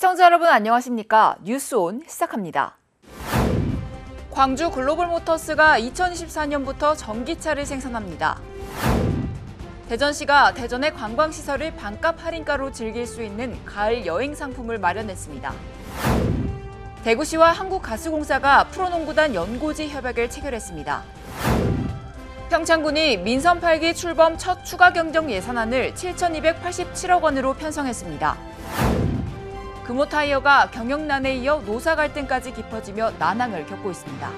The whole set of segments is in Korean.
시청자 여러분 안녕하십니까? 뉴스온 시작합니다. 광주 글로벌모터스가 2024년부터 전기차를 생산합니다. 대전시가 대전의 관광시설을 반값 할인가로 즐길 수 있는 가을 여행 상품을 마련했습니다. 대구시와 한국가스공사가 프로농구단 연고지 협약을 체결했습니다. 평창군이 민선 8기 출범 첫 추가 경정 예산안을 7,287억 원으로 편성했습니다. 금호타이어가 경영난에 이어 노사 갈등까지 깊어지며 난항을 겪고 있습니다.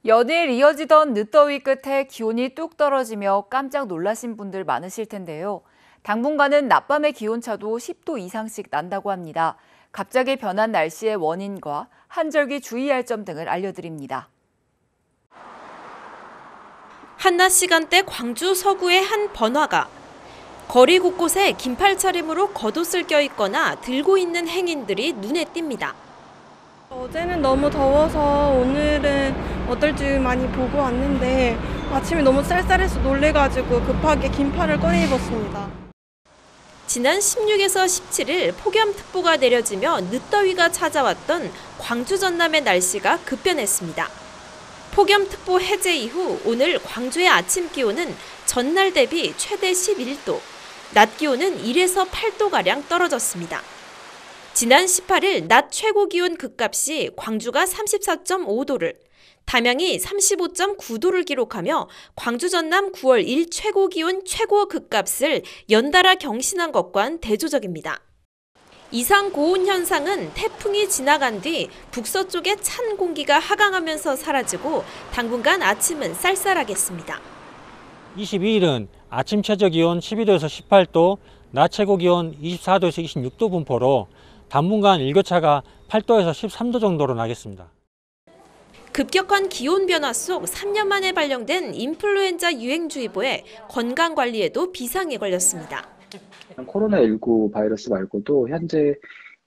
연일 이어지던 늦더위 끝에 기온이 뚝 떨어지며 깜짝 놀라신 분들 많으실 텐데요. 당분간은 낮밤의 기온차도 10도 이상씩 난다고 합니다. 갑자기 변한 날씨의 원인과 한절기 주의할 점 등을 알려드립니다. 한낮 시간대 광주 서구의 한 번화가. 거리 곳곳에 긴팔 차림으로 겉옷을 껴입거나 들고 있는 행인들이 눈에 띕니다. 어제는 너무 더워서 오늘은 어떨지 많이 보고 왔는데 아침에 너무 쌀쌀해서 놀래가지고 급하게 긴팔을 꺼내 입었습니다. 지난 16에서 17일 폭염특보가 내려지며 늦더위가 찾아왔던 광주 전남의 날씨가 급변했습니다. 폭염특보 해제 이후 오늘 광주의 아침 기온은 전날 대비 최대 11도, 낮 기온은 1에서 8도가량 떨어졌습니다. 지난 18일 낮 최고 기온 극값이 광주가 34.5도를, 담양이 35.9도를 기록하며 광주 전남 9월 1 최고 기온 최고 극값을 연달아 경신한 것과는 대조적입니다. 이상 고온 현상은 태풍이 지나간 뒤 북서쪽의 찬 공기가 하강하면서 사라지고 당분간 아침은 쌀쌀하겠습니다. 22일은 아침 최저 기온 12도에서 18도, 낮 최고 기온 24도에서 26도 분포로 당분간 일교차가 8도에서 13도 정도로 나겠습니다. 급격한 기온 변화 속 3년 만에 발령된 인플루엔자 유행주의보에 건강관리에도 비상이 걸렸습니다. 코로나19 바이러스 말고도 현재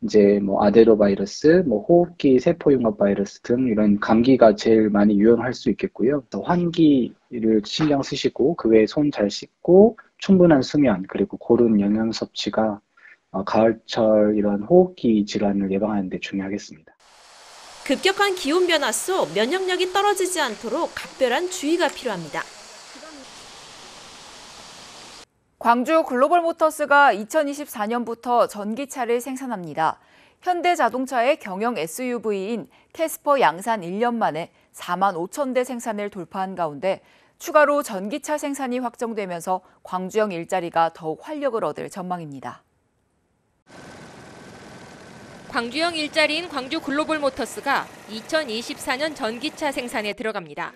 이제 아데노바이러스, 호흡기 세포융합 바이러스 등 이런 감기가 제일 많이 유행할 수 있겠고요. 환기를 신경 쓰시고 그 외에 손 잘 씻고 충분한 수면 그리고 고른 영양 섭취가 가을철 이런 호흡기 질환을 예방하는 데 중요하겠습니다. 급격한 기온 변화 속 면역력이 떨어지지 않도록 각별한 주의가 필요합니다. 광주 글로벌모터스가 2024년부터 전기차를 생산합니다. 현대자동차의 경영 SUV인 캐스퍼 양산 1년 만에 4만 5천 대 생산을 돌파한 가운데 추가로 전기차 생산이 확정되면서 광주형 일자리가 더욱 활력을 얻을 전망입니다. 광주형 일자리인 광주 글로벌모터스가 2024년 전기차 생산에 들어갑니다.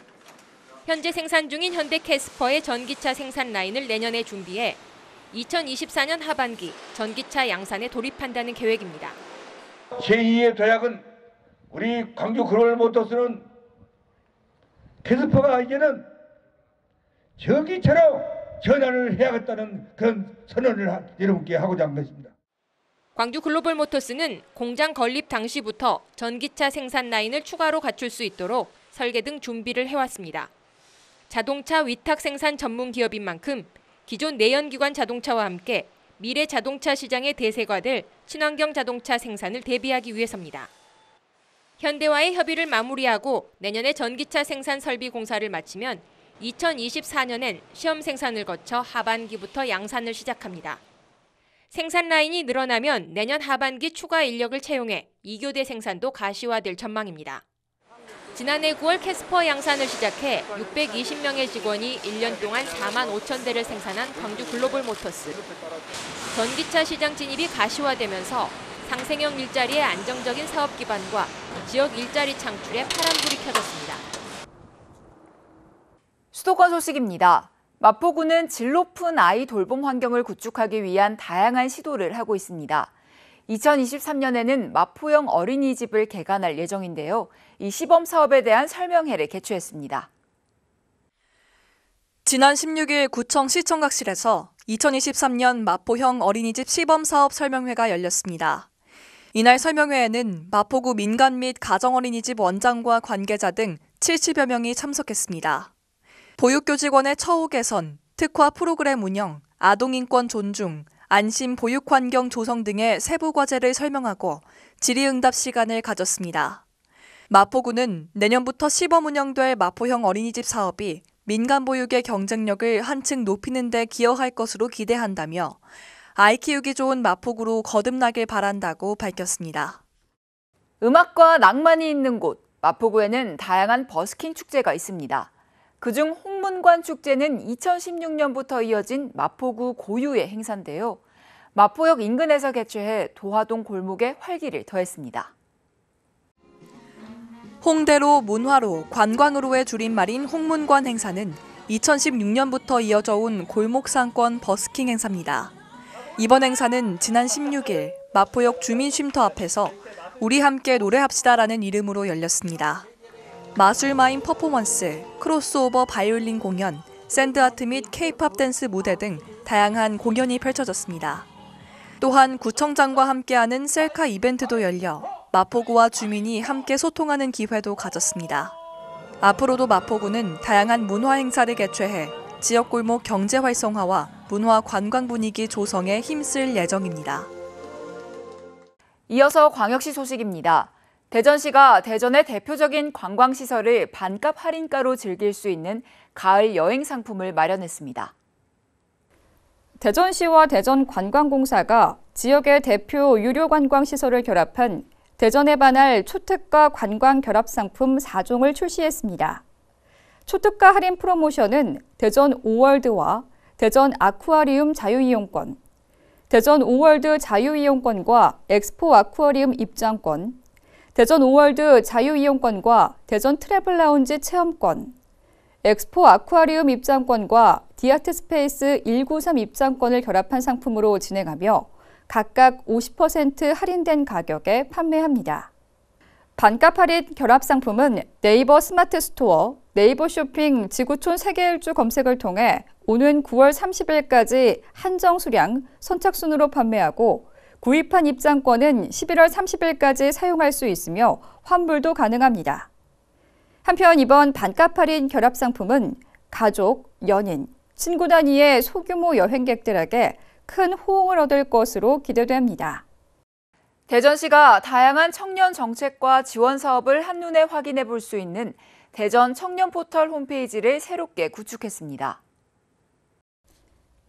현재 생산 중인 현대 캐스퍼의 전기차 생산 라인을 내년에 준비해 2024년 하반기 전기차 양산에 돌입한다는 계획입니다. 제2의 도약은 우리 광주 글로벌모터스는 캐스퍼가 이제는 전기차로 전환을 해야겠다는 그런 선언을 여러분께 하고자 한 것입니다. 광주 글로벌모터스는 공장 건립 당시부터 전기차 생산 라인을 추가로 갖출 수 있도록 설계 등 준비를 해왔습니다. 자동차 위탁 생산 전문 기업인 만큼 기존 내연기관 자동차와 함께 미래 자동차 시장의 대세가 될 친환경 자동차 생산을 대비하기 위해서입니다. 현대와의 협의를 마무리하고 내년에 전기차 생산 설비 공사를 마치면 2024년엔 시험 생산을 거쳐 하반기부터 양산을 시작합니다. 생산 라인이 늘어나면 내년 하반기 추가 인력을 채용해 2교대 생산도 가시화될 전망입니다. 지난해 9월 캐스퍼 양산을 시작해 620명의 직원이 1년 동안 4만 5천 대를 생산한 광주 글로벌모터스. 전기차 시장 진입이 가시화되면서 상생형 일자리의 안정적인 사업 기반과 지역 일자리 창출에 파란불이 켜졌습니다. 수도권 소식입니다. 마포구는 질 높은 아이 돌봄 환경을 구축하기 위한 다양한 시도를 하고 있습니다. 2023년에는 마포형 어린이집을 개관할 예정인데요. 이 시범 사업에 대한 설명회를 개최했습니다. 지난 16일 구청 시청각실에서 2023년 마포형 어린이집 시범 사업 설명회가 열렸습니다. 이날 설명회에는 마포구 민간 및 가정어린이집 원장과 관계자 등 70여 명이 참석했습니다. 보육교직원의 처우 개선, 특화 프로그램 운영, 아동인권 존중, 안심 보육 환경 조성 등의 세부 과제를 설명하고 질의응답 시간을 가졌습니다. 마포구는 내년부터 시범 운영될 마포형 어린이집 사업이 민간 보육의 경쟁력을 한층 높이는 데 기여할 것으로 기대한다며 아이 키우기 좋은 마포구로 거듭나길 바란다고 밝혔습니다. 음악과 낭만이 있는 곳, 마포구에는 다양한 버스킹 축제가 있습니다. 그중 홍문관 축제는 2016년부터 이어진 마포구 고유의 행사인데요. 마포역 인근에서 개최해 도화동 골목에 활기를 더했습니다. 홍대로, 문화로, 관광으로의 줄임말인 홍문관 행사는 2016년부터 이어져 온 골목상권 버스킹 행사입니다. 이번 행사는 지난 16일 마포역 주민쉼터 앞에서 우리 함께 노래합시다라는 이름으로 열렸습니다. 마술마임 퍼포먼스, 크로스오버 바이올린 공연, 샌드아트 및 K-팝 댄스 무대 등 다양한 공연이 펼쳐졌습니다. 또한 구청장과 함께하는 셀카 이벤트도 열려 마포구와 주민이 함께 소통하는 기회도 가졌습니다. 앞으로도 마포구는 다양한 문화 행사를 개최해 지역 골목 경제 활성화와 문화 관광 분위기 조성에 힘쓸 예정입니다. 이어서 광역시 소식입니다. 대전시가 대전의 대표적인 관광시설을 반값 할인가로 즐길 수 있는 가을 여행 상품을 마련했습니다. 대전시와 대전관광공사가 지역의 대표 유료 관광시설을 결합한 대전에 반할 초특가 관광 결합 상품 4종을 출시했습니다. 초특가 할인 프로모션은 대전 오월드와 대전 아쿠아리움 자유이용권, 대전 오월드 자유이용권과 엑스포 아쿠아리움 입장권, 대전 오월드 자유이용권과 대전 트래블 라운지 체험권, 엑스포 아쿠아리움 입장권과 디아트 스페이스 193 입장권을 결합한 상품으로 진행하며 각각 50% 할인된 가격에 판매합니다. 반값 할인 결합 상품은 네이버 스마트 스토어, 네이버 쇼핑 지구촌 세계일주 검색을 통해 오는 9월 30일까지 한정 수량 선착순으로 판매하고 구입한 입장권은 11월 30일까지 사용할 수 있으며 환불도 가능합니다. 한편 이번 반값 할인 결합 상품은 가족, 연인, 친구 단위의 소규모 여행객들에게 큰 호응을 얻을 것으로 기대됩니다. 대전시가 다양한 청년 정책과 지원 사업을 한눈에 확인해 볼 수 있는 대전 청년 포털 홈페이지를 새롭게 구축했습니다.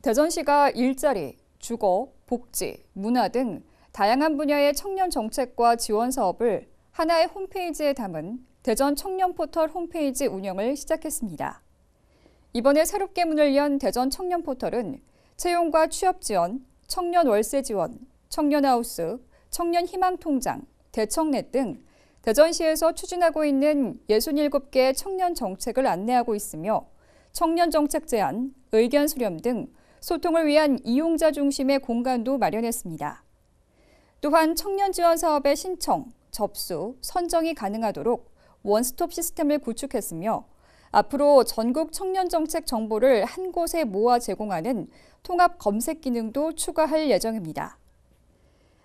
대전시가 일자리, 주거, 복지, 문화 등 다양한 분야의 청년 정책과 지원 사업을 하나의 홈페이지에 담은 대전 청년 포털 홈페이지 운영을 시작했습니다. 이번에 새롭게 문을 연 대전 청년 포털은 채용과 취업 지원, 청년 월세 지원, 청년 하우스, 청년 희망 통장, 대청넷 등 대전시에서 추진하고 있는 67개의 청년 정책을 안내하고 있으며 청년 정책 제안, 의견 수렴 등 소통을 위한 이용자 중심의 공간도 마련했습니다. 또한 청년 지원 사업의 신청, 접수, 선정이 가능하도록 원스톱 시스템을 구축했으며 앞으로 전국 청년 정책 정보를 한 곳에 모아 제공하는 통합 검색 기능도 추가할 예정입니다.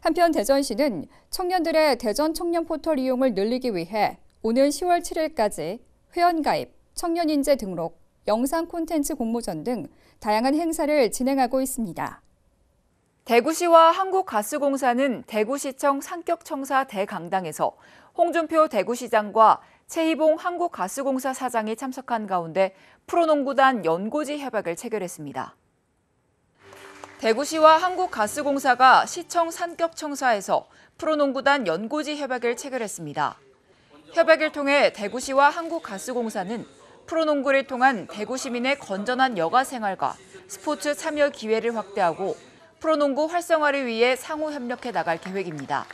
한편 대전시는 청년들의 대전 청년 포털 이용을 늘리기 위해 오는 10월 7일까지 회원가입, 청년인재 등록, 영상 콘텐츠 공모전 등 다양한 행사를 진행하고 있습니다. 대구시와 한국가스공사는 대구시청 상격청사 대강당에서 홍준표 대구시장과 최희봉 한국가스공사 사장이 참석한 가운데 프로농구단 연고지 협약을 체결했습니다. 대구시와 한국가스공사가 시청 상격청사에서 프로농구단 연고지 협약을 체결했습니다. 협약을 통해 대구시와 한국가스공사는 프로농구를 통한 대구 시민의 건전한 여가 생활과 스포츠 참여 기회를 확대하고 프로농구 활성화를 위해 상호 협력해 나갈 계획입니다.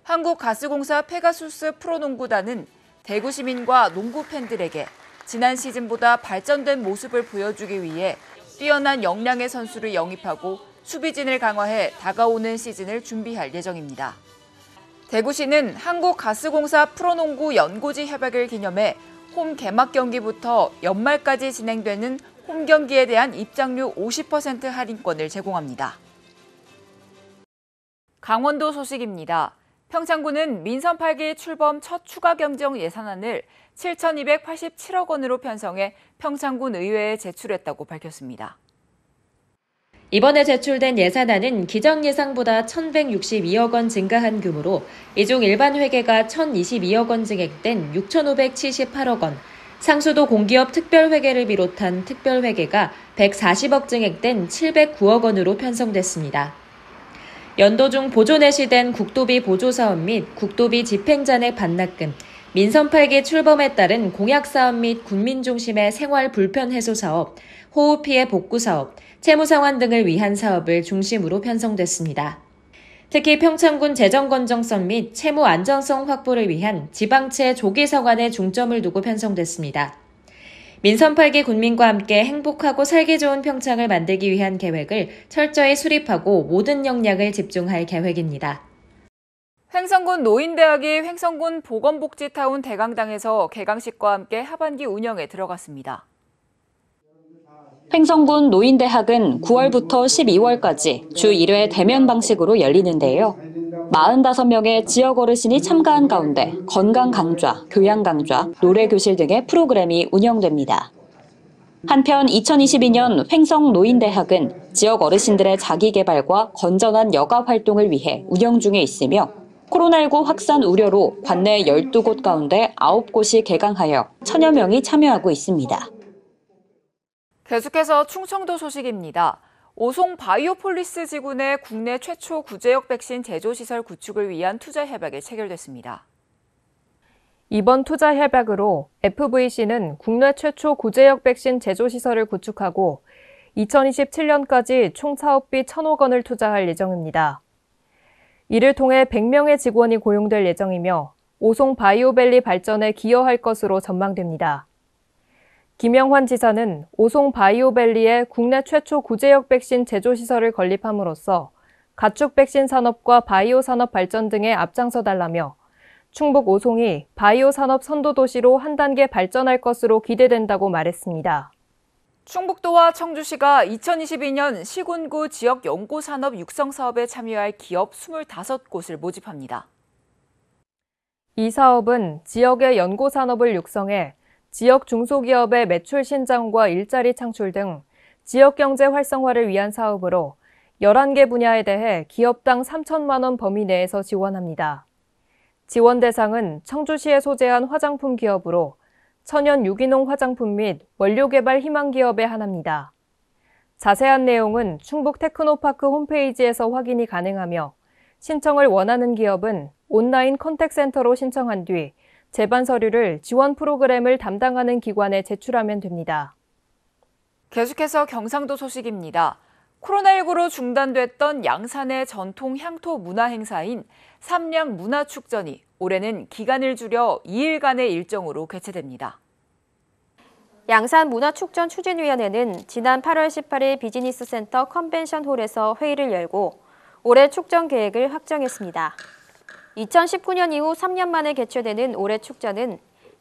한국가스공사 페가수스 프로농구단은 대구 시민과 농구 팬들에게 지난 시즌보다 발전된 모습을 보여주기 위해 뛰어난 역량의 선수를 영입하고 수비진을 강화해 다가오는 시즌을 준비할 예정입니다. 대구시는 한국가스공사 프로농구 연고지 협약을 기념해 홈 개막 경기부터 연말까지 진행되는 홈 경기에 대한 입장료 50% 할인권을 제공합니다. 강원도 소식입니다. 평창군은 민선 8기 출범 첫 추가 경정 예산안을 7,287억 원으로 편성해 평창군 의회에 제출했다고 밝혔습니다. 이번에 제출된 예산안은 기정 예상보다 1,162억 원 증가한 규모로 이 중 일반 회계가 1,022억 원 증액된 6,578억 원, 상수도 공기업 특별회계를 비롯한 특별회계가 140억 증액된 709억 원으로 편성됐습니다. 연도 중 보조 내시된 국도비 보조사업 및 국도비 집행잔액 반납금, 민선 8기 출범에 따른 공약사업 및 국민 중심의 생활 불편 해소 사업, 호우 피해 복구 사업, 채무 상환 등을 위한 사업을 중심으로 편성됐습니다. 특히 평창군 재정 건정성 및 채무 안정성 확보를 위한 지방채 조기 상환에 중점을 두고 편성됐습니다. 민선 8기 군민과 함께 행복하고 살기 좋은 평창을 만들기 위한 계획을 철저히 수립하고 모든 역량을 집중할 계획입니다. 횡성군 노인대학이 횡성군 보건복지타운 대강당에서 개강식과 함께 하반기 운영에 들어갔습니다. 횡성군 노인대학은 9월부터 12월까지 주 1회 대면 방식으로 열리는데요. 45명의 지역 어르신이 참가한 가운데 건강 강좌, 교양 강좌, 노래 교실 등의 프로그램이 운영됩니다. 한편 2022년 횡성 노인대학은 지역 어르신들의 자기개발과 건전한 여가 활동을 위해 운영 중에 있으며 코로나19 확산 우려로 관내 12곳 가운데 9곳이 개강하여 1,000여 명이 참여하고 있습니다. 계속해서 충청도 소식입니다. 오송 바이오폴리스 지구내 국내 최초 구제역 백신 제조시설 구축을 위한 투자 협약이 체결됐습니다. 이번 투자 협약으로 FVC는 국내 최초 구제역 백신 제조시설을 구축하고 2027년까지 총 사업비 1,000억 원을 투자할 예정입니다. 이를 통해 100명의 직원이 고용될 예정이며 오송 바이오밸리 발전에 기여할 것으로 전망됩니다. 김영환 지사는 오송 바이오밸리에 국내 최초 구제역 백신 제조시설을 건립함으로써 가축 백신 산업과 바이오 산업 발전 등에 앞장서 달라며 충북 오송이 바이오 산업 선도 도시로 한 단계 발전할 것으로 기대된다고 말했습니다. 충북도와 청주시가 2022년 시군구 지역 연구산업 육성 사업에 참여할 기업 25곳을 모집합니다. 이 사업은 지역의 연구산업을 육성해 지역 중소기업의 매출 신장과 일자리 창출 등 지역경제 활성화를 위한 사업으로 11개 분야에 대해 기업당 3천만 원 범위 내에서 지원합니다. 지원 대상은 청주시에 소재한 화장품 기업으로 천연 유기농 화장품 및 원료개발 희망 기업에 한합니다. 자세한 내용은 충북 테크노파크 홈페이지에서 확인이 가능하며 신청을 원하는 기업은 온라인 컨택센터로 신청한 뒤 제반 서류를 지원 프로그램을 담당하는 기관에 제출하면 됩니다. 계속해서 경상도 소식입니다. 코로나19로 중단됐던 양산의 전통 향토 문화 행사인 삼양 문화축전이 올해는 기간을 줄여 2일간의 일정으로 개최됩니다. 양산 문화축전 추진위원회는 지난 8월 18일 비즈니스센터 컨벤션홀에서 회의를 열고 올해 축전 계획을 확정했습니다. 2019년 이후 3년 만에 개최되는 올해 축전은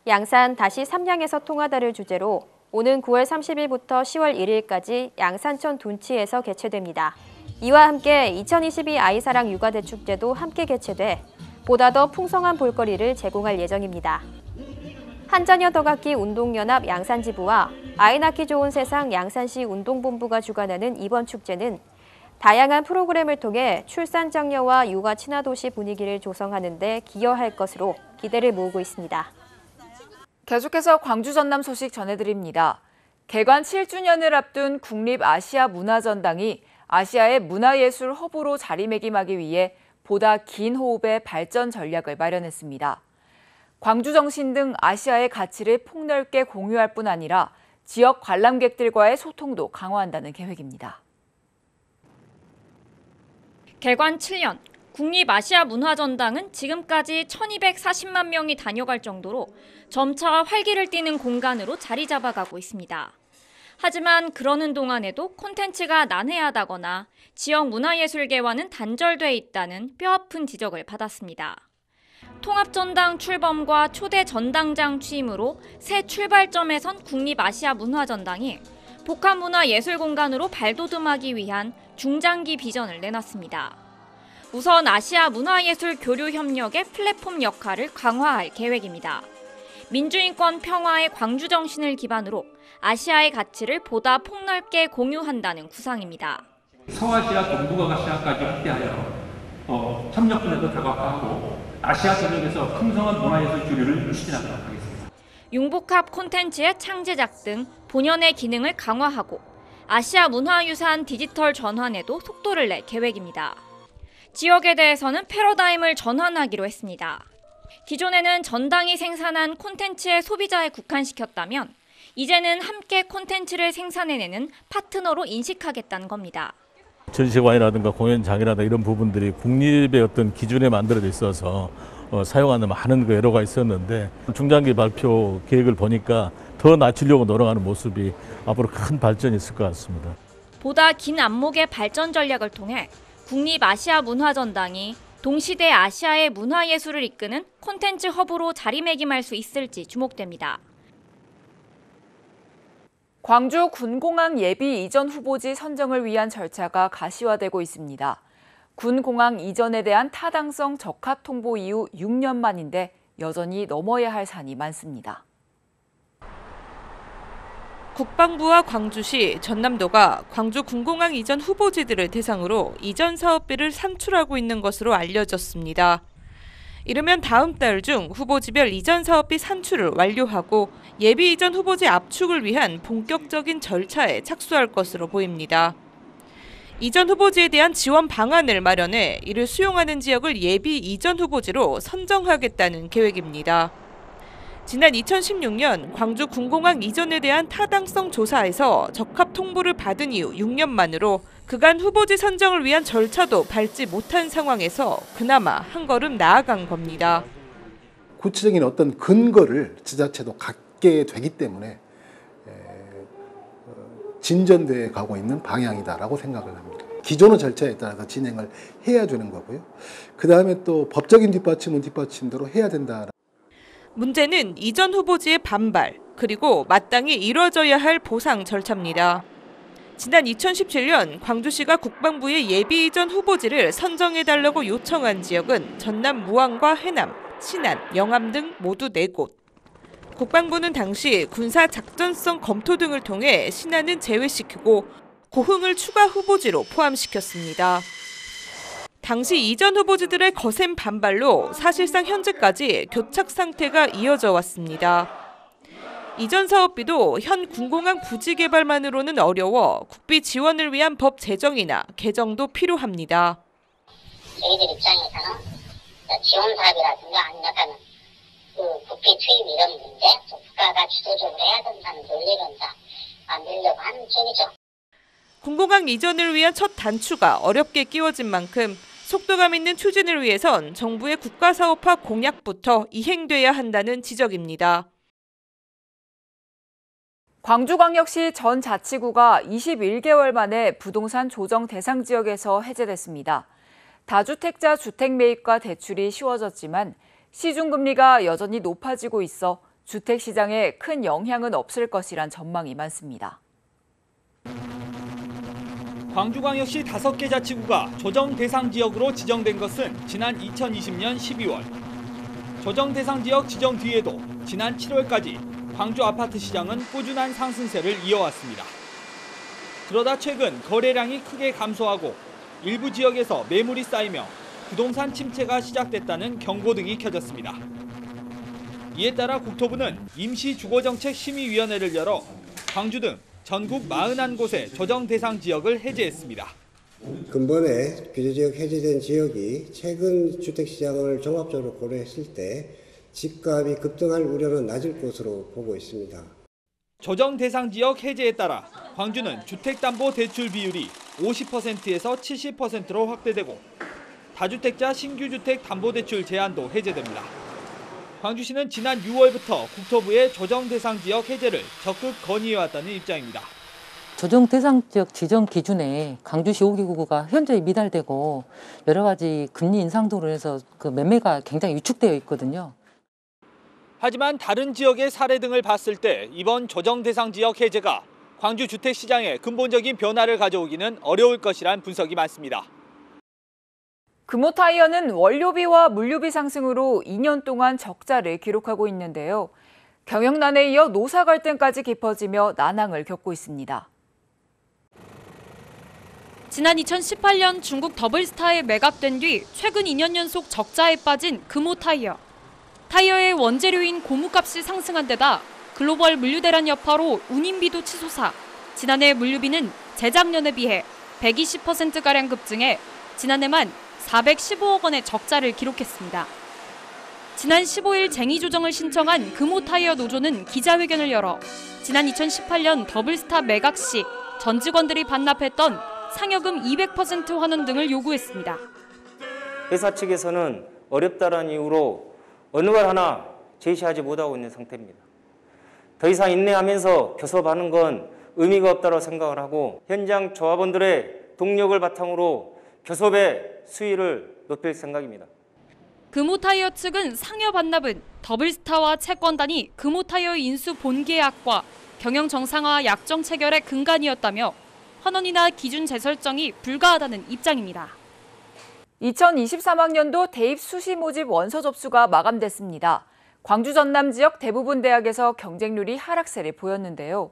양산 다시 삼양에서 통하다를 주제로 오는 9월 30일부터 10월 1일까지 양산천 둔치에서 개최됩니다. 이와 함께 2022 아이사랑 육아대축제도 함께 개최돼 보다 더 풍성한 볼거리를 제공할 예정입니다. 한자녀 덕악기 운동연합 양산지부와 아이 낳기 좋은 세상 양산시 운동본부가 주관하는 이번 축제는 다양한 프로그램을 통해 출산 장려와 육아 친화 도시 분위기를 조성하는 데 기여할 것으로 기대를 모으고 있습니다. 계속해서 광주 전남 소식 전해드립니다. 개관 7주년을 앞둔 국립아시아문화전당이 아시아의 문화예술 허브로 자리매김하기 위해 보다 긴 호흡의 발전 전략을 마련했습니다. 광주정신 등 아시아의 가치를 폭넓게 공유할 뿐 아니라 지역 관람객들과의 소통도 강화한다는 계획입니다. 개관 7년, 국립아시아문화전당은 지금까지 1240만 명이 다녀갈 정도로 점차 활기를 띠는 공간으로 자리 잡아가고 있습니다. 하지만 그러는 동안에도 콘텐츠가 난해하다거나 지역 문화예술계와는 단절돼 있다는 뼈아픈 지적을 받았습니다. 통합전당 출범과 초대 전당장 취임으로 새 출발점에 선 국립아시아문화전당이 복합문화예술공간으로 발돋움하기 위한 중장기 비전을 내놨습니다. 우선 아시아 문화예술 교류 협력의 플랫폼 역할을 강화할 계획입니다. 민주인권 평화의 광주 정신을 기반으로 아시아의 가치를 보다 폭넓게 공유한다는 구상입니다. 서아시아 동북아시아까지 확대하여 협력분야도 다각화하고 아시아 전역에서 풍성한 문화예술 주류를 추진하도록 하겠습니다. 융복합 콘텐츠의 창제작 등 본연의 기능을 강화하고 아시아 문화유산 디지털 전환에도 속도를 낼 계획입니다. 지역에 대해서는 패러다임을 전환하기로 했습니다. 기존에는 전당이 생산한 콘텐츠의 소비자에 국한시켰다면 이제는 함께 콘텐츠를 생산해내는 파트너로 인식하겠다는 겁니다. 전시관이라든가 공연장이라든가 이런 부분들이 국립의 어떤 기준에 만들어져 있어서 사용하는 많은 여러가 있었는데 중장기 발표 계획을 보니까 더 낮추려고 노력하는 모습이 앞으로 큰 발전이 있을 것 같습니다. 보다 긴 안목의 발전 전략을 통해 국립아시아문화전당이 동시대 아시아의 문화예술을 이끄는 콘텐츠 허브로 자리매김할 수 있을지 주목됩니다. 광주 군공항 예비 이전 후보지 선정을 위한 절차가 가시화되고 있습니다. 군공항 이전에 대한 타당성 적합 통보 이후 6년 만인데 여전히 넘어야 할 산이 많습니다. 국방부와 광주시, 전남도가 광주 군공항 이전 후보지들을 대상으로 이전 사업비를 산출하고 있는 것으로 알려졌습니다. 이르면 다음 달 중 후보지별 이전 사업비 산출을 완료하고 예비 이전 후보지 압축을 위한 본격적인 절차에 착수할 것으로 보입니다. 이전 후보지에 대한 지원 방안을 마련해 이를 수용하는 지역을 예비 이전 후보지로 선정하겠다는 계획입니다. 지난 2016년 광주 군공항 이전에 대한 타당성 조사에서 적합 통보를 받은 이후 6년 만으로 그간 후보지 선정을 위한 절차도 밟지 못한 상황에서 그나마 한 걸음 나아간 겁니다. 구체적인 어떤 근거를 지자체도 갖게 되기 때문에 진전돼 가고 있는 방향이다라고 생각을 합니다. 기존의 절차에 따라서 진행을 해야 되는 거고요. 그 다음에 또 법적인 뒷받침은 뒷받침대로 해야 된다. 문제는 이전 후보지의 반발, 그리고 마땅히 이뤄져야 할 보상 절차입니다. 지난 2017년 광주시가 국방부의 예비 이전 후보지를 선정해달라고 요청한 지역은 전남 무안과 해남, 신안, 영암 등 모두 4곳. 국방부는 당시 군사 작전성 검토 등을 통해 신안은 제외시키고 고흥을 추가 후보지로 포함시켰습니다. 당시 이전 후보지들의 거센 반발로 사실상 현재까지 교착 상태가 이어져 왔습니다. 이전 사업비도 현 군공항 부지 개발만으로는 어려워 국비 지원을 위한 법 제정이나 개정도 필요합니다. 저희들 입장에서는 지원 사업이라든가 아니면 그 국비 투입 이런 문제, 국가가 주도적으로 해야 된다는 논리를 만들려고 하는 중이죠. 군공항 이전을 위한 첫 단추가 어렵게 끼워진 만큼 속도감 있는 추진을 위해선 정부의 국가사업화 공약부터 이행돼야 한다는 지적입니다. 광주광역시 전 자치구가 21개월 만에 부동산 조정 대상 지역에서 해제됐습니다. 다주택자 주택 매입과 대출이 쉬워졌지만 시중금리가 여전히 높아지고 있어 주택시장에 큰 영향은 없을 것이란 전망이 많습니다. 광주광역시 5개 자치구가 조정 대상 지역으로 지정된 것은 지난 2020년 12월. 조정 대상 지역 지정 뒤에도 지난 7월까지 광주 아파트 시장은 꾸준한 상승세를 이어왔습니다. 그러다 최근 거래량이 크게 감소하고 일부 지역에서 매물이 쌓이며 부동산 침체가 시작됐다는 경고등이 켜졌습니다. 이에 따라 국토부는 임시주거정책심의위원회를 열어 광주 등 전국 41곳의 조정 대상 지역을 해제했습니다. 근본에 규제지역 해제된 지역이 최근 주택시장을 종합적으로 고려했을 때 집값이 급등할 우려는 낮을 것으로 보고 있습니다. 조정 대상 지역 해제에 따라 광주는 주택담보대출 비율이 50%에서 70%로 확대되고 다주택자 신규주택 담보대출 제한도 해제됩니다. 광주시는 지난 6월부터 국토부의 조정 대상 지역 해제를 적극 건의해왔다는 입장입니다. 조정 대상 지역 지정 기준에 광주시 5기구가 현저히 미달되고 여러 가지 금리 인상 등으로 해서 그 매매가 굉장히 위축되어 있거든요. 하지만 다른 지역의 사례 등을 봤을 때 이번 조정 대상 지역 해제가 광주 주택 시장에 근본적인 변화를 가져오기는 어려울 것이란 분석이 많습니다. 금호타이어는 원료비와 물류비 상승으로 2년 동안 적자를 기록하고 있는데요. 경영난에 이어 노사 갈등까지 깊어지며 난항을 겪고 있습니다. 지난 2018년 중국 더블스타에 매각된 뒤 최근 2년 연속 적자에 빠진 금호타이어. 타이어의 원재료인 고무값이 상승한 데다 글로벌 물류대란 여파로 운임비도 치솟아 지난해 물류비는 재작년에 비해 120%가량 급증해 지난해만 415억 원의 적자를 기록했습니다. 지난 15일 쟁의 조정을 신청한 금호타이어 노조는 기자회견을 열어 지난 2018년 더블스타 매각 시 전 직원들이 반납했던 상여금 200% 환원 등을 요구했습니다. 회사 측에서는 어렵다는 이유로 어느 걸 하나 제시하지 못하고 있는 상태입니다. 더 이상 인내하면서 교섭하는 건 의미가 없다고 생각을 하고 현장 조합원들의 동력을 바탕으로 교섭의 수위를 높일 생각입니다. 금호타이어 측은 상여 반납은 더블스타와 채권단이 금호타이어 인수 본계약과 경영 정상화 약정 체결의 근간이었다며 환원이나 기준 재설정이 불가하다는 입장입니다. 2023학년도 대입 수시 모집 원서 접수가 마감됐습니다. 광주 전남 지역 대부분 대학에서 경쟁률이 하락세를 보였는데요.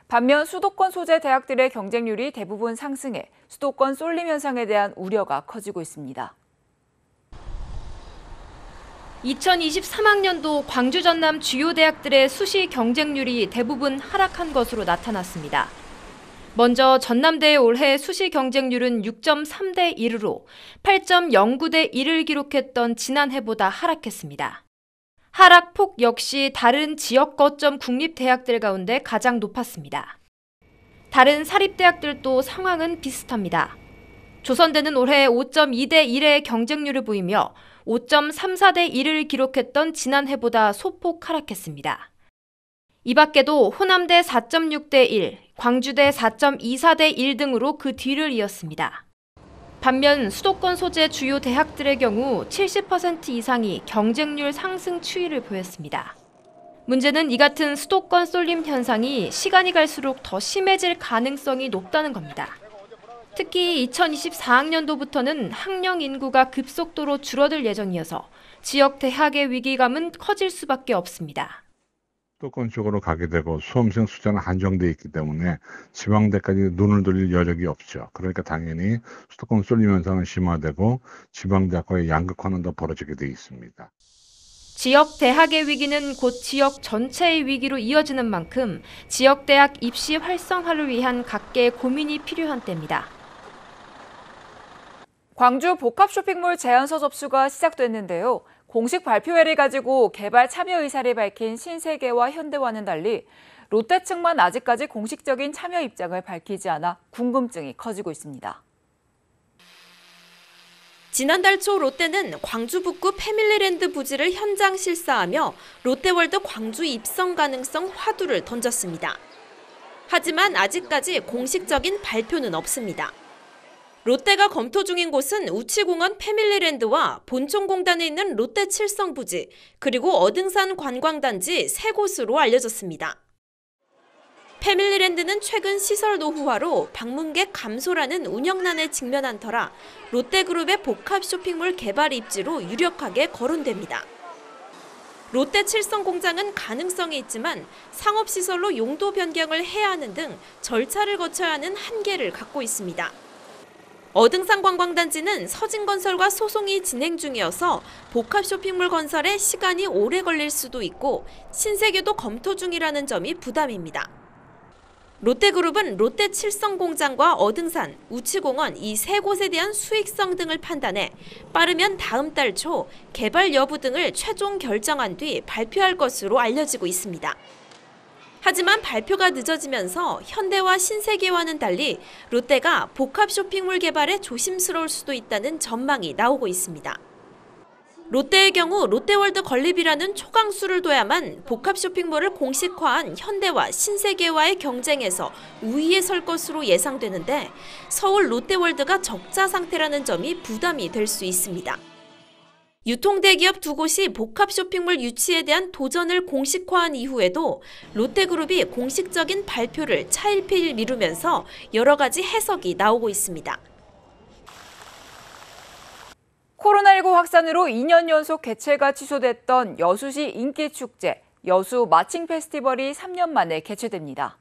반면 수도권 소재 대학들의 경쟁률이 대부분 상승해 수도권 쏠림 현상에 대한 우려가 커지고 있습니다. 2023학년도 광주 전남 주요 대학들의 수시 경쟁률이 대부분 하락한 것으로 나타났습니다. 먼저 전남대의 올해 수시 경쟁률은 6.3대 1으로 8.09대 1을 기록했던 지난해보다 하락했습니다. 하락폭 역시 다른 지역 거점 국립대학들 가운데 가장 높았습니다. 다른 사립대학들도 상황은 비슷합니다. 조선대는 올해 5.2대 1의 경쟁률을 보이며 5.34대 1을 기록했던 지난해보다 소폭 하락했습니다. 이 밖에도 호남대 4.6대 1, 광주대 4.24대 1 등으로 그 뒤를 이었습니다. 반면 수도권 소재 주요 대학들의 경우 70% 이상이 경쟁률 상승 추이를 보였습니다. 문제는 이 같은 수도권 쏠림 현상이 시간이 갈수록 더 심해질 가능성이 높다는 겁니다. 특히 2024학년도부터는 학령 인구가 급속도로 줄어들 예정이어서 지역 대학의 위기감은 커질 수밖에 없습니다. 수도권 쪽으로 가게 되고 수험생 숫자는 한정돼 있기 때문에 지방대까지 눈을 돌릴 여력이 없죠. 그러니까 당연히 수도권 쏠림 현상은 심화되고 지방대학과의 양극화는 더 벌어지게 돼 있습니다. 지역 대학의 위기는 곧 지역 전체의 위기로 이어지는 만큼 지역 대학 입시 활성화를 위한 각계의 고민이 필요한 때입니다. 광주 복합 쇼핑몰 제안서 접수가 시작됐는데요. 공식 발표회를 가지고 개발 참여 의사를 밝힌 신세계와 현대와는 달리 롯데 측만 아직까지 공식적인 참여 입장을 밝히지 않아 궁금증이 커지고 있습니다. 지난달 초 롯데는 광주 북구 패밀리랜드 부지를 현장 실사하며 롯데월드 광주 입성 가능성 화두를 던졌습니다. 하지만 아직까지 공식적인 발표는 없습니다. 롯데가 검토 중인 곳은 우치공원 패밀리랜드와 본총공단에 있는 롯데 칠성 부지, 그리고 어등산 관광단지 3곳으로 알려졌습니다. 패밀리랜드는 최근 시설 노후화로 방문객 감소라는 운영난에 직면한 터라 롯데그룹의 복합 쇼핑몰 개발 입지로 유력하게 거론됩니다. 롯데 칠성 공장은 가능성이 있지만 상업시설로 용도 변경을 해야 하는 등 절차를 거쳐야 하는 한계를 갖고 있습니다. 어등산 관광단지는 서진건설과 소송이 진행 중이어서 복합 쇼핑몰 건설에 시간이 오래 걸릴 수도 있고 신세계도 검토 중이라는 점이 부담입니다. 롯데그룹은 롯데 칠성 공장과 어등산, 우치공원 이 3곳에 대한 수익성 등을 판단해 빠르면 다음 달 초 개발 여부 등을 최종 결정한 뒤 발표할 것으로 알려지고 있습니다. 하지만 발표가 늦어지면서 현대와 신세계와는 달리 롯데가 복합 쇼핑몰 개발에 조심스러울 수도 있다는 전망이 나오고 있습니다. 롯데의 경우 롯데월드 건립이라는 초강수를 둬야만 복합 쇼핑몰을 공식화한 현대와 신세계와의 경쟁에서 우위에 설 것으로 예상되는데 서울 롯데월드가 적자 상태라는 점이 부담이 될 수 있습니다. 유통대기업 2곳이 복합 쇼핑몰 유치에 대한 도전을 공식화한 이후에도 롯데그룹이 공식적인 발표를 차일피일 미루면서 여러 가지 해석이 나오고 있습니다. 코로나19 확산으로 2년 연속 개최가 취소됐던 여수시 인기축제, 여수 마칭 페스티벌이 3년 만에 개최됩니다.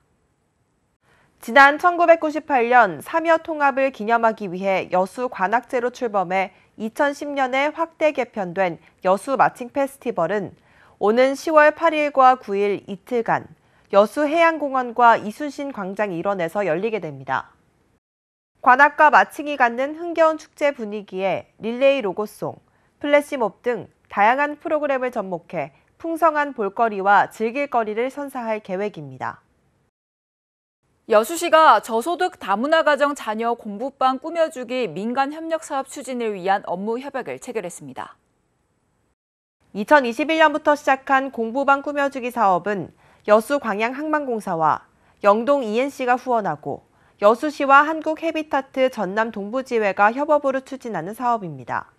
지난 1998년 삼여 통합을 기념하기 위해 여수 관악제로 출범해 2010년에 확대 개편된 여수 마칭 페스티벌은 오는 10월 8일과 9일 이틀간 여수 해양공원과 이순신 광장 일원에서 열리게 됩니다. 관악과 마칭이 갖는 흥겨운 축제 분위기에 릴레이 로고송, 플래시몹 등 다양한 프로그램을 접목해 풍성한 볼거리와 즐길거리를 선사할 계획입니다. 여수시가 저소득 다문화 가정 자녀 공부방 꾸며주기 민간 협력 사업 추진을 위한 업무 협약을 체결했습니다. 2021년부터 시작한 공부방 꾸며주기 사업은 여수 광양항만공사와 영동 ENC가 후원하고 여수시와 한국해비타트 전남 동부지회가 협업으로 추진하는 사업입니다.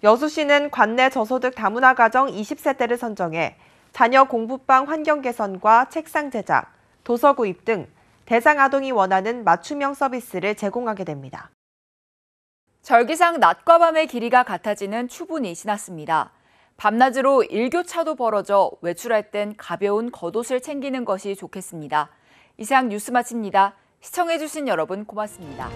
여수시는 관내 저소득 다문화 가정 20세대를 선정해 자녀 공부방 환경 개선과 책상 제작, 도서 구입 등 대상 아동이 원하는 맞춤형 서비스를 제공하게 됩니다. 절기상 낮과 밤의 길이가 같아지는 추분이 지났습니다. 밤낮으로 일교차도 벌어져 외출할 땐 가벼운 겉옷을 챙기는 것이 좋겠습니다. 이상 뉴스 마칩니다. 시청해주신 여러분 고맙습니다.